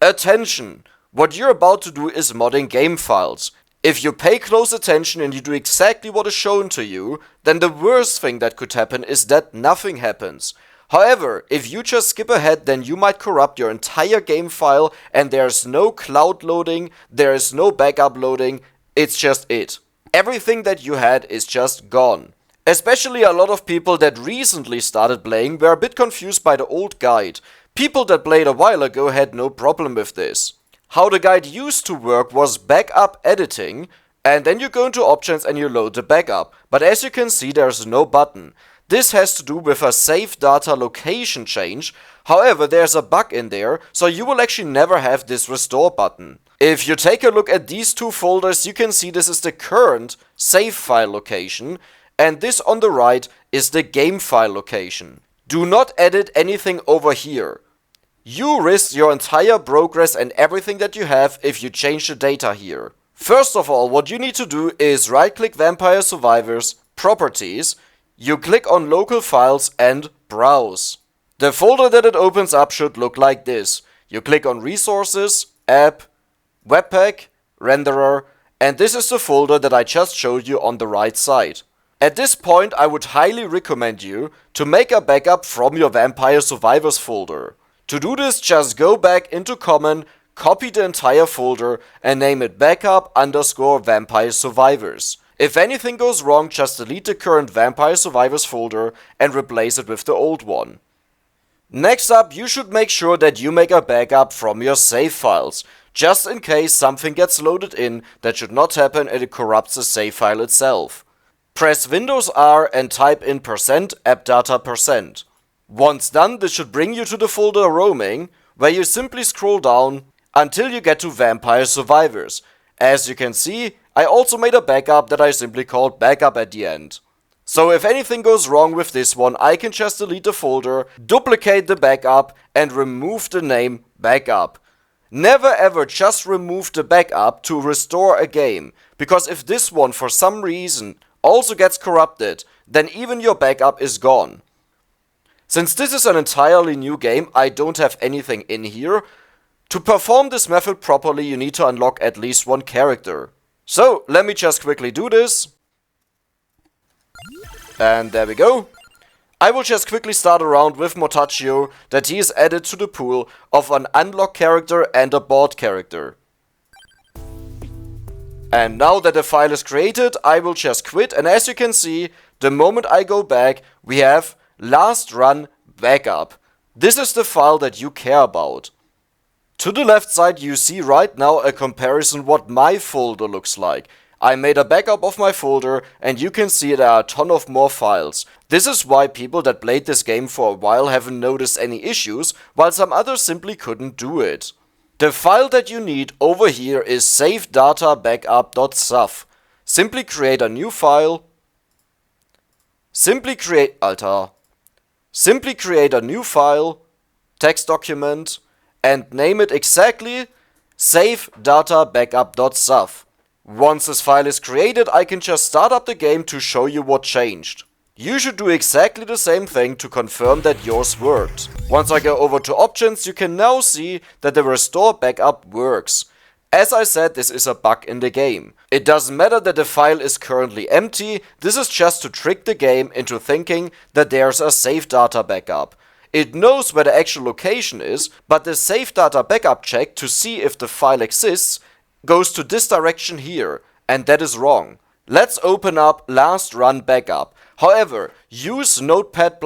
Attention! What you're about to do is modding game files. If you pay close attention and you do exactly what is shown to you, then the worst thing that could happen is that nothing happens. However, if you just skip ahead, then you might corrupt your entire game file and there's no cloud loading, there is no backup loading, it's just it. Everything that you had is just gone. Especially a lot of people that recently started playing were a bit confused by the old guide. People that played a while ago had no problem with this. How the guide used to work was backup editing, and then you go into options and you load the backup. But as you can see, there's no button. This has to do with a save data location change. However, there's a bug in there, so you will actually never have this restore button. If you take a look at these two folders, you can see this is the current save file location, and this on the right is the game file location. Do not edit anything over here. You risk your entire progress and everything that you have if you change the data here. First of all, what you need to do is right-click Vampire Survivors, Properties, you click on Local Files and Browse. The folder that it opens up should look like this. You click on Resources, App, Webpack, Renderer, and this is the folder that I just showed you on the right side. At this point, I would highly recommend you to make a backup from your Vampire Survivors folder. To do this, just go back into Common, copy the entire folder and name it backup_Vampire Survivors. If anything goes wrong, just delete the current Vampire Survivors folder and replace it with the old one. Next up, you should make sure that you make a backup from your save files, just in case something gets loaded in that should not happen and it corrupts the save file itself. Press Windows R and type in %appdata%. Once done, this should bring you to the folder roaming, where you simply scroll down until you get to Vampire Survivors. As you can see, I also made a backup that I simply called backup at the end. So if anything goes wrong with this one, I can just delete the folder, duplicate the backup and remove the name backup. Never ever just remove the backup to restore a game, because if this one for some reason also gets corrupted, then even your backup is gone. Since this is an entirely new game, I don't have anything in here. To perform this method properly, you need to unlock at least one character. So, let me just quickly do this. And there we go. I will just quickly start around with Motaccio that he is added to the pool of an unlocked character and a bought character. And now that the file is created, I will just quit, and as you can see, the moment I go back, we have LastRunBackup. This is the file that you care about. To the left side you see right now a comparison what my folder looks like. I made a backup of my folder and you can see there are a ton of more files. This is why people that played this game for a while haven't noticed any issues, while some others simply couldn't do it. The file that you need over here is SaveDataBackup.sav. Simply create a new file. Simply create a new file, text document, and name it exactly SaveDataBackup.sav. Once this file is created, I can just start up the game to show you what changed. You should do exactly the same thing to confirm that yours worked. Once I go over to options, you can now see that the restore backup works. As I said, this is a bug in the game. It doesn't matter that the file is currently empty, this is just to trick the game into thinking that there's a save data backup. It knows where the actual location is, but the save data backup check to see if the file exists goes to this direction here, and that is wrong. Let's open up LastRunBackup. However, use Notepad++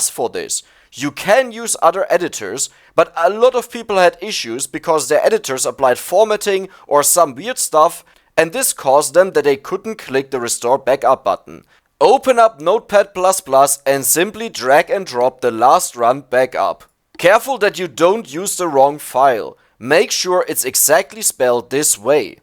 for this. You can use other editors, but a lot of people had issues because their editors applied formatting or some weird stuff, and this caused them that they couldn't click the restore backup button. Open up Notepad++ and simply drag and drop the LastRunBackup. Careful that you don't use the wrong file. Make sure it's exactly spelled this way.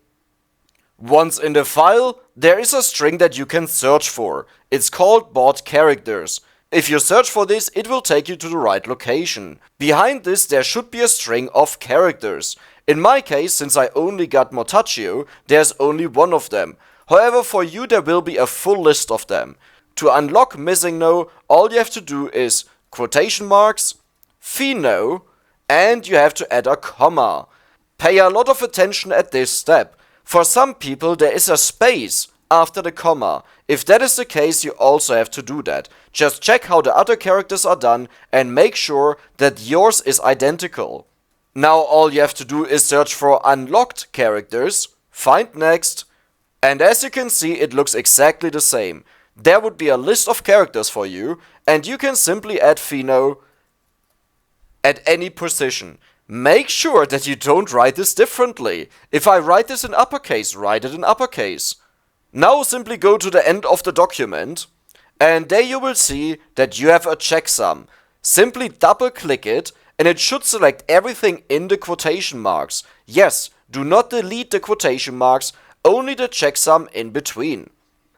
Once in the file, there is a string that you can search for. It's called BoughtCharacters. If you search for this, it will take you to the right location. Behind this, there should be a string of characters. In my case, since I only got Motaccio, there's only one of them. However, for you there will be a full list of them. To unlock MissingNo, all you have to do is quotation marks, v0, and you have to add a comma. Pay a lot of attention at this step. For some people there is a space after the comma. If that is the case, you also have to do that. Just check how the other characters are done and make sure that yours is identical. Now all you have to do is search for unlocked characters, find next, and as you can see it looks exactly the same. There would be a list of characters for you, and you can simply add v0 at any position. Make sure that you don't write this differently. If I write this in uppercase, write it in uppercase. Now simply go to the end of the document, and there you will see that you have a checksum. Simply double click it, and it should select everything in the quotation marks. Yes, do not delete the quotation marks, only the checksum in between.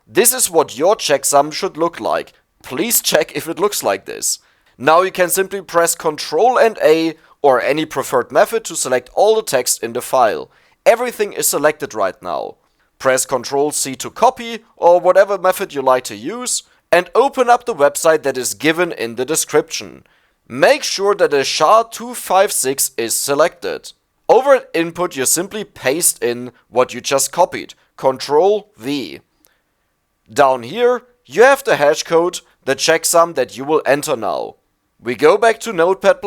This is what your checksum should look like. Please check if it looks like this. Now you can simply press Ctrl and A or any preferred method to select all the text in the file. Everything is selected right now. Press Ctrl C to copy or whatever method you like to use and open up the website that is given in the description. Make sure that the Char 256 is selected. Over at input you simply paste in what you just copied. Ctrl V. Down here you have the hash code, the checksum that you will enter now. We go back to Notepad++,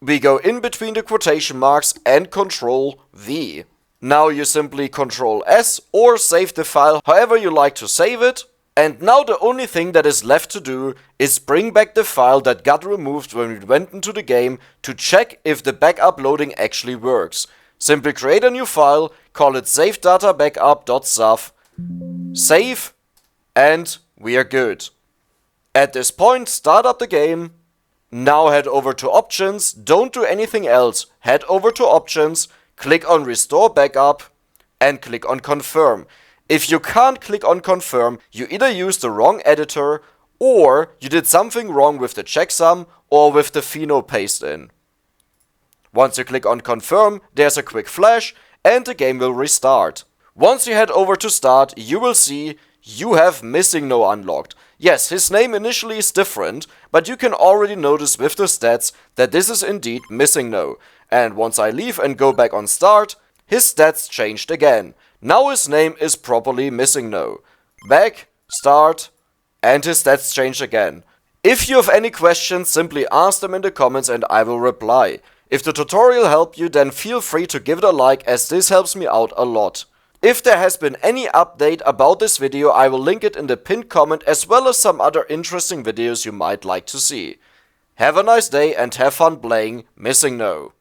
we go in between the quotation marks and Ctrl V. Now you simply Ctrl S or save the file however you like to save it. And now the only thing that is left to do is bring back the file that got removed when we went into the game to check if the backup loading actually works. Simply create a new file, call it SaveDataBackup.sav, save, and we are good. At this point, start up the game. Now head over to options, don't do anything else. Head over to options, click on restore backup, and click on confirm. If you can't click on confirm, you either used the wrong editor, or you did something wrong with the checksum or with the v0 paste in. Once you click on confirm, there's a quick flash and the game will restart. Once you head over to start, you will see you have MissingNo unlocked. Yes, his name initially is different, but you can already notice with the stats that this is indeed MissingNo. And once I leave and go back on start, his stats changed again. Now his name is properly MissingNo. Back, start, and his stats changed again. If you have any questions, simply ask them in the comments and I will reply. If the tutorial helped you, then feel free to give it a like, as this helps me out a lot. If there has been any update about this video, I will link it in the pinned comment, as well as some other interesting videos you might like to see. Have a nice day and have fun playing MissingNo.